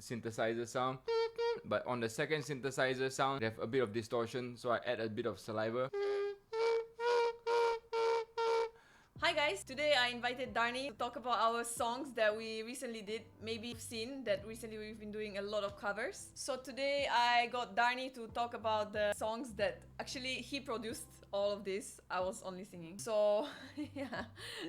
synthesizer sound. But on the second synthesizer sound, they have a bit of distortion, so I add a bit of saliva. Hi guys, today I invited Dharni to talk about our songs that we recently did. Maybe you've seen that recently we've been doing a lot of covers. So today I got Dharni to talk about the songs that actually he produced all of this. I was only singing. So yeah.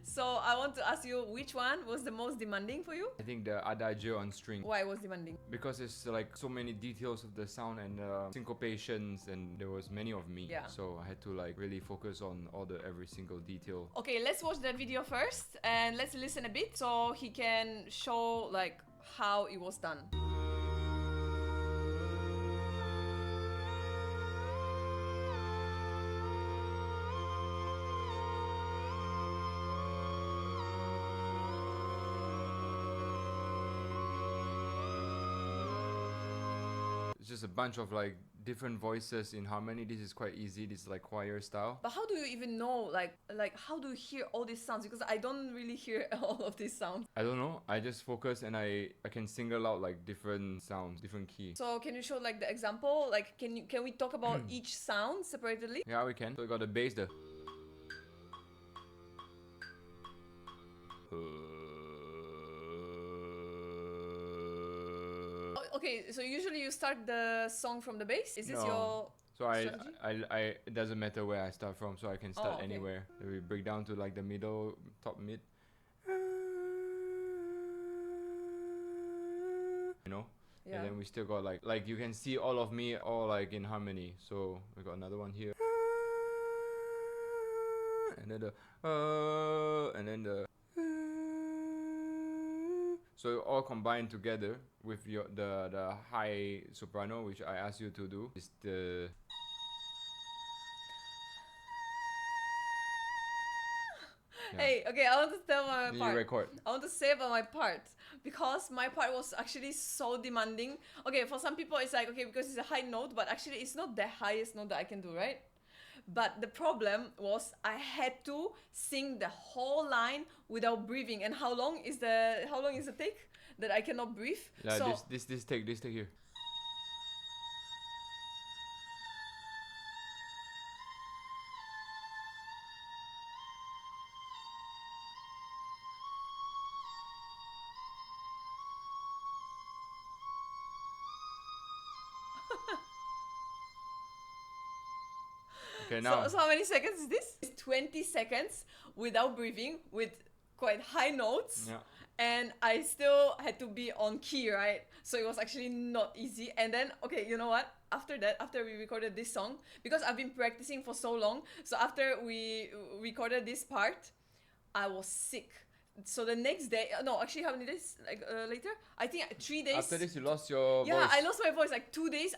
So I want to ask you, which one was the most demanding for you? I think the Adagio on string. Why was demanding? Because it's like so many details of the sound and syncopations, and there was many of me. Yeah. So I had to like really focus on every single detail. Okay, let's watch that video first and let's listen a bit so he can show like how it was done. It's just a bunch of like different voices in harmony. This is quite easy. This is like choir style. But how do you even know, like how do you hear all these sounds? Because I don't really hear all of these sounds. I don't know. I just focus and I can single out like different sounds, different key. So can you show like the example? Like can we talk about each sound separately? Yeah, we can. So we got the bass, the Okay, so usually you start the song from the bass? Is this your So strategy? it doesn't matter where I start from, so I can start okay. anywhere. Then we break down to like the middle, top mid. You know? Yeah. And then we still got like you can see all of me all like in harmony. So we got another one here. And then the so all combined together with the high soprano, which I asked you to do, is the yeah. Hey, okay, I want to tell my You part. record. I want to say about my part because my part was actually so demanding. Okay, for some people it's like, okay, because it's a high note, but actually it's not the highest note that I can do, right? But the problem was I had to sing the whole line without breathing. And how long is the take that I cannot breathe? Yeah, so this take here. Okay, now. So how many seconds is this? It's 20 seconds without breathing with quite high notes. Yeah. And I still had to be on key, right? So it was actually not easy. And then, okay, you know what? After that, after we recorded this song, because I've been practicing for so long, so after we recorded this part, I was sick. So the next day, no, actually how many days later? I think 3 days. After this, you lost your Yeah, voice. I lost my voice like 2 days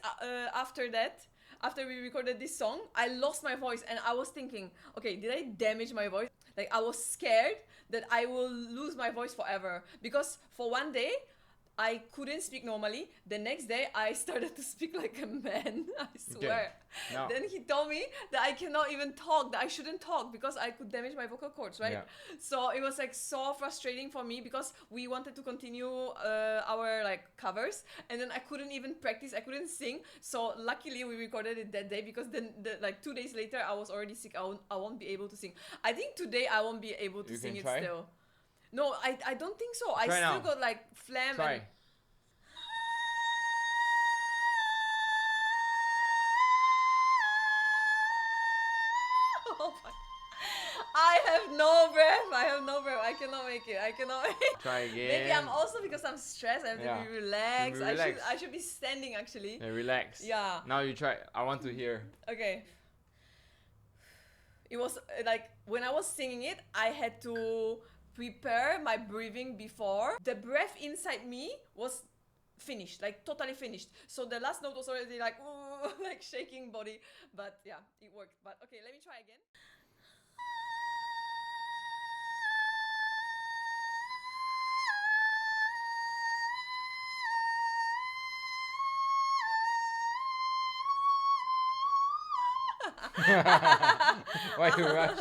after that. After we recorded this song, I lost my voice and I was thinking, okay, did I damage my voice? Like I was scared that I will lose my voice forever because for one day, I couldn't speak normally. The next day, I started to speak like a man. I swear. Okay. Now. Then he told me that I cannot even talk, that I shouldn't talk because I could damage my vocal cords, right? Yeah. So it was like so frustrating for me because we wanted to continue our like covers, and then I couldn't even practice. I couldn't sing. So luckily we recorded it that day because then like 2 days later I was already sick. I won't be able to sing. I think today I won't be able to You sing can it try? still. No, I don't think so. I Try still now. got like phlegm. Try. And oh my. I have no breath. I have no breath. I cannot make it. I cannot make it. Try again. Maybe I'm also because I'm stressed. I have Yeah. to be relaxed. To be relaxed. I should be standing actually. Yeah, relax. Yeah. Now you try. I want to hear. Okay. It was like when I was singing it, I had to prepare my breathing before. The breath inside me was finished, like totally finished. So the last note was already like, ooh, like shaking body. But yeah, it worked. But okay, let me try again. Why you rush?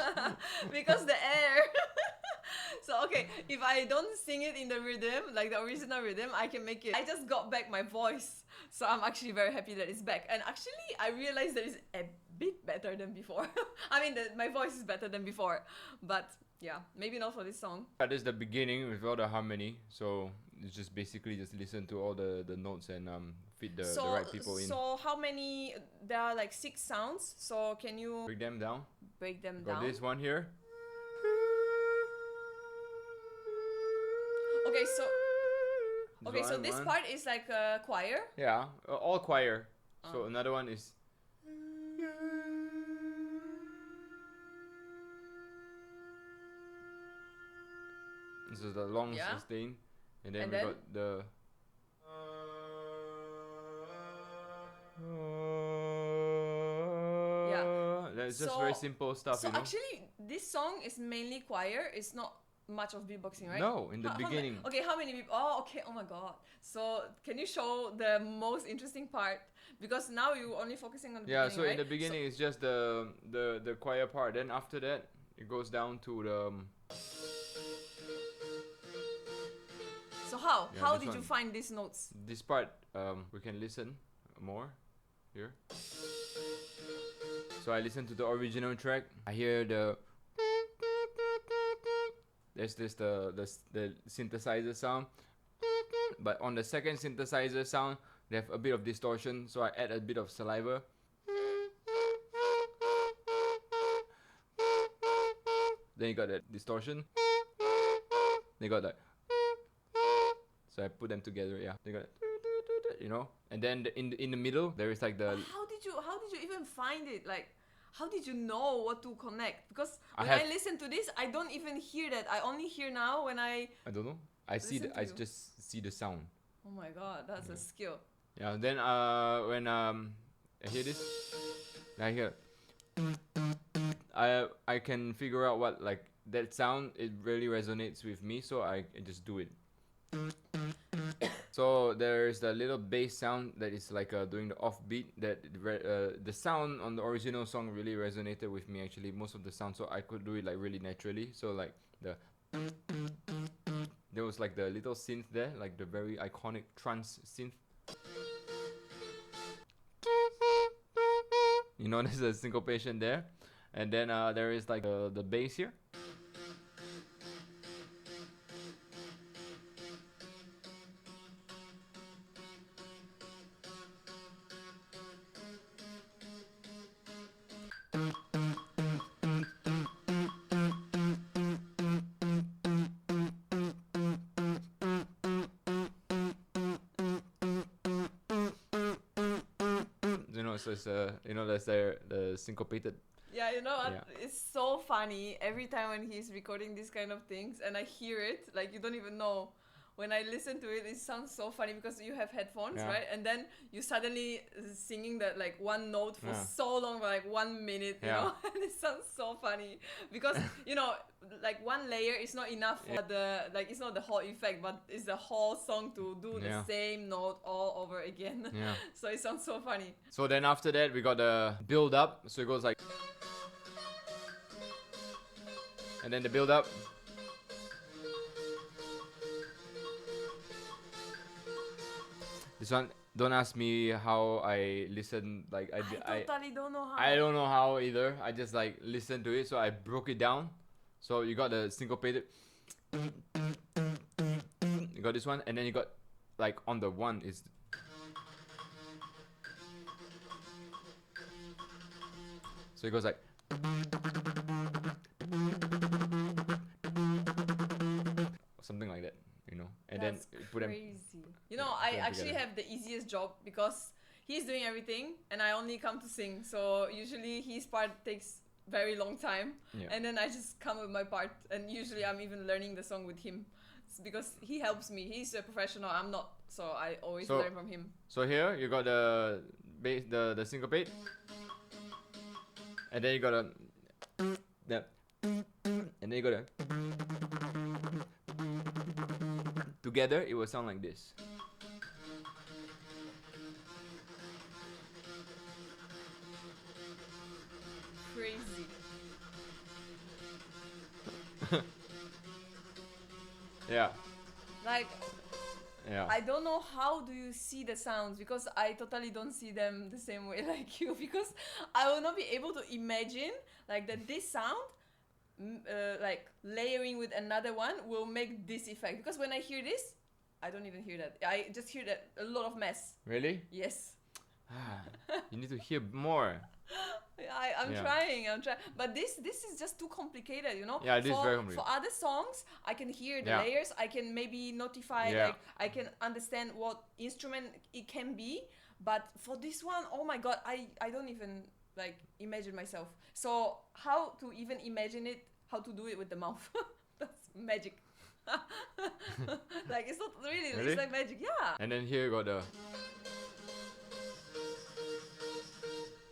Because the air. So Okay, if I don't sing it in the rhythm, like the original rhythm, I can make it. I just got back my voice, so I'm actually very happy that it's back. And actually, I realized that it's a bit better than before. I mean, my voice is better than before, but yeah, maybe not for this song. That is the beginning with all the harmony. So it's just basically just listen to all the notes and fit the right people in. So how many? There are like 6 sounds. So can you Break them down. break them Got down? this one here. Okay, so This this one. part is like a choir. Yeah, all choir. So another one is. This is the long sustain, and then we got the. That's just very simple stuff, So actually, this song is mainly choir. It's not much of beatboxing, right? No, in the beginning. How many people? Oh, okay. Oh my god. So can you show the most interesting part? Because now you only focusing on the beginning, so right? in the beginning it's just the choir part. Then after that it goes down to the. So how did you one. find these notes? This part we can listen more here. So I listen to the original track. I hear the. There's the synthesizer sound, but on the second synthesizer sound, they have a bit of distortion. So I add a bit of saliva. Then you got that distortion. They got that. So I put them together. Yeah, they got it, you know. And then in the middle there is like the. How did you even find it? Like, how did you know what to connect? Because I when I listen to this, I don't even hear that. I only hear now when I don't know. I just see the sound. Oh my god, that's a skill. Yeah. Then when I hear this, I hear. I can figure out what like that sound. It really resonates with me, so I just do it. So there's the little bass sound that is like doing the offbeat. That the sound on the original song really resonated with me actually. Most of the sound, so I could do it like really naturally. So like there was like the little synth there, like the very iconic trance synth. You know, there's a syncopation there, and then there is like the bass here. So it's that's the syncopated. Yeah, you know what? Yeah. It's so funny every time when he's recording these kind of things and I hear it, like you don't even know. When I listen to it, it sounds so funny because you have headphones, right? And then you suddenly singing that like one note for so long, for like 1 minute, you know? And it sounds so funny because, you know, like one layer is not enough for it's not the whole effect, but it's the whole song to do the same note all over again. Yeah. So it sounds so funny. So then after that, we got the build up. So it goes like. And then the build up. This one, don't ask me how I listen. Like I totally don't know how. I don't know how either. I just like listened to it, so I broke it down. So you got the syncopated. You got this one, and then you got like on the one is. So it goes like. Something like that. You know, and That's then put them. Crazy. You know, I actually have the easiest job because he's doing everything and I only come to sing. So usually his part takes very long time, and then I just come with my part. And usually I'm even learning the song with him because he helps me. He's a professional. I'm not, so I always learn from him. So here you got the bass, the syncopate, and then you got and then you got a. Together, it will sound like this. Crazy. Yeah. Like, Yeah. I don't know how do you see the sounds, because I totally don't see them the same way like you, because I will not be able to imagine like that this sound like layering with another one will make this effect, because when I hear this, I don't even hear that. I just hear that a lot of mess. Really? Yes. You need to hear more. I'm Yeah. trying, but this is just too complicated, you know. Yeah, this is very For complicated. other songs, I can hear the Yeah. layers. I can maybe notify, Yeah. like I can understand what instrument it can be. But for this one, oh my god, I don't even like imagine myself. So how to even imagine it? How to do it with the mouth? That's magic. Like it's not really. Really? It's like magic. Yeah. And then here you got the.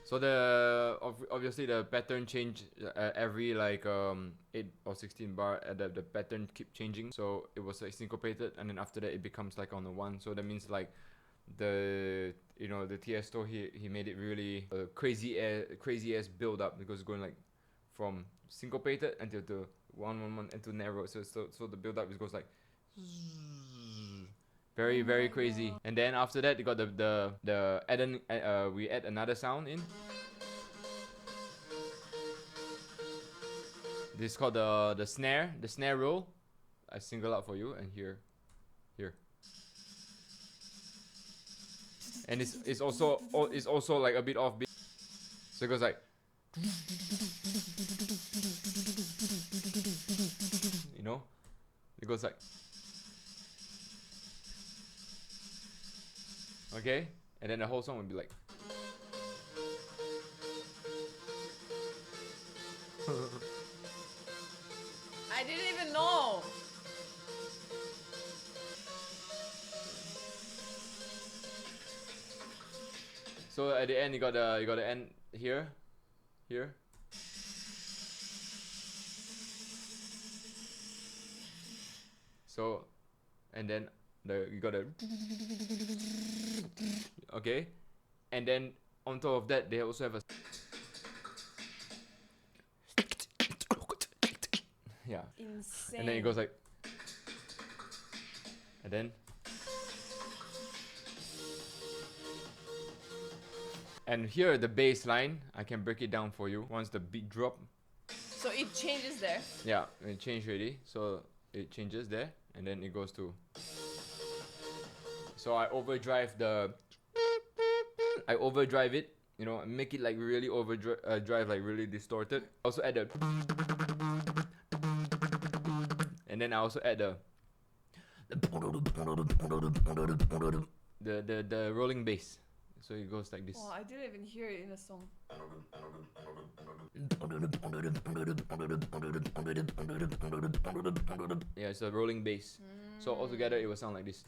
So the obviously the pattern change every like 8 or 16 bar. The pattern keep changing. So it was like syncopated, and then after that it becomes like on the one. So that means like the the Tiesto he made it really crazy ass build up, because it's going like from syncopated until to 1 1 1 into narrow. So the build up it goes like very crazy. And then after that you got the we add another sound in. This is called the snare roll. I single out for you, and here. And it's also like a bit offbeat. So it goes like, it goes like, okay, and then the whole song would be like. I didn't even know. So at the end you got the end here. So, and then you got the okay, and then on top of that they also have a yeah. Insane. And then it goes like, and then and here the bass line, I can break it down for you once the beat drop. So it changes there. Yeah, it changed already. So it changes there, and then it goes to. So I overdrive it, make it like really drive like really distorted. Also add the. And then I also add the rolling bass. So it goes like this. Oh, I didn't even hear it in the song. Yeah, it's a rolling bass. So altogether it will sound like this.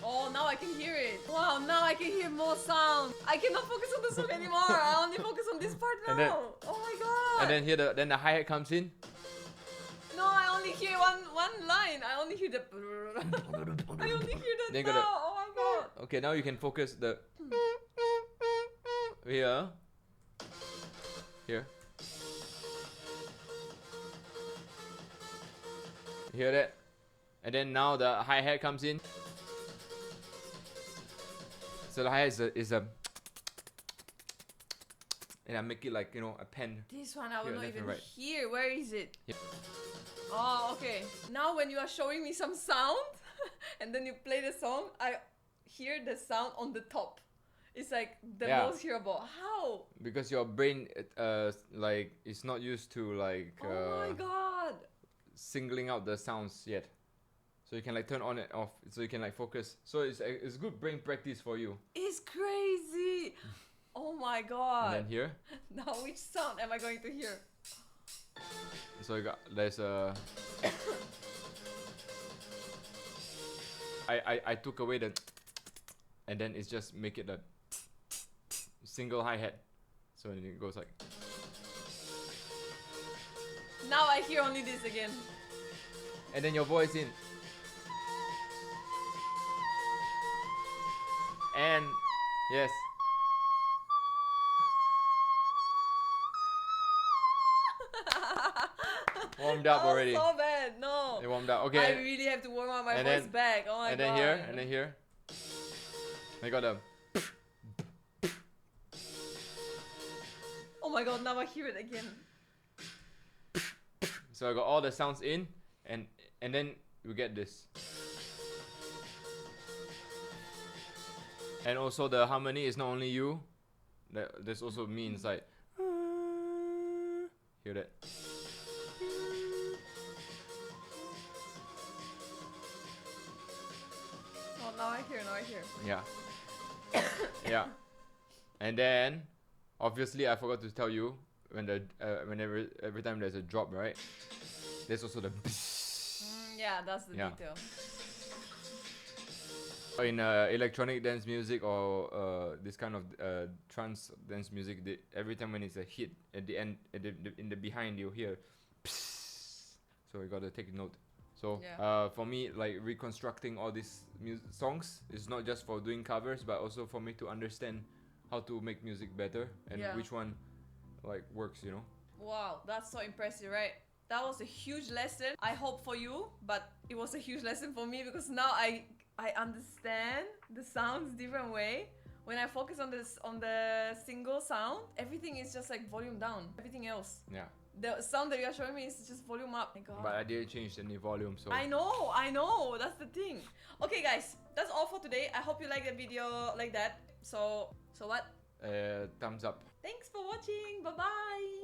Oh, now I can hear it. Wow, now I can hear more sound. I cannot focus on the song anymore. I only focus on this part now. And then- oh my god. And then here the hi-hat comes in. No, I only hear one line. I only hear the. I only hear that Then now. you gotta- Oh my god. Okay, now you can focus the here. You hear that? And then now the hi-hat comes in. So the hi-hat is a and I make it like a pen. This one I will Here, not left and even right. hear. Where is it? Yep. Oh, okay. Now when you are showing me some sound and then you play the song, I hear the sound on the top. It's like the Yeah. most hearable. How? Because your brain like is not used to like Oh my god. singling out the sounds yet. So you can like turn on and off, so you can like focus. So it's good brain practice for you. It's crazy. Oh my god. And then here, Now which sound am I going to hear? so there's a. I took away the, and then it's just make it a single hi-hat. So it goes like. Now I hear only this again. And then your voice in. And yes. warmed up already. So bad. No. It warmed up. I Okay. really have to warm up my And voice then- back. Oh my And god. then here, and then here. I got a. Oh my god, now I hear it again. So I got all the sounds in, and then we get this. And also the harmony is not only you. There's also me inside. Hear that? Oh, now I hear. Yeah. Yeah. And then, obviously, I forgot to tell you whenever every time there's a drop, right? There's also the. Yeah, that's the Yeah. detail. In electronic dance music or this kind of trance dance music, every time when it's a hit at the end, in the behind you hear. So you gotta take note. So Yeah. for me, like reconstructing all these songs is not just for doing covers, but also for me to understand how to make music better and Yeah. which one like works, you know. Wow, that's so impressive, right? That was a huge lesson. I hope for you, but it was a huge lesson for me because now I understand the sounds different way. When I focus on the single sound, everything is just like volume down. Everything else, Yeah. the sound that you are showing me is just volume up. My God. But I didn't change any volume, so. I know, that's the thing. Okay guys, that's all for today. I hope you like the video like that. So what? Thumbs up. Thanks for watching. Bye bye.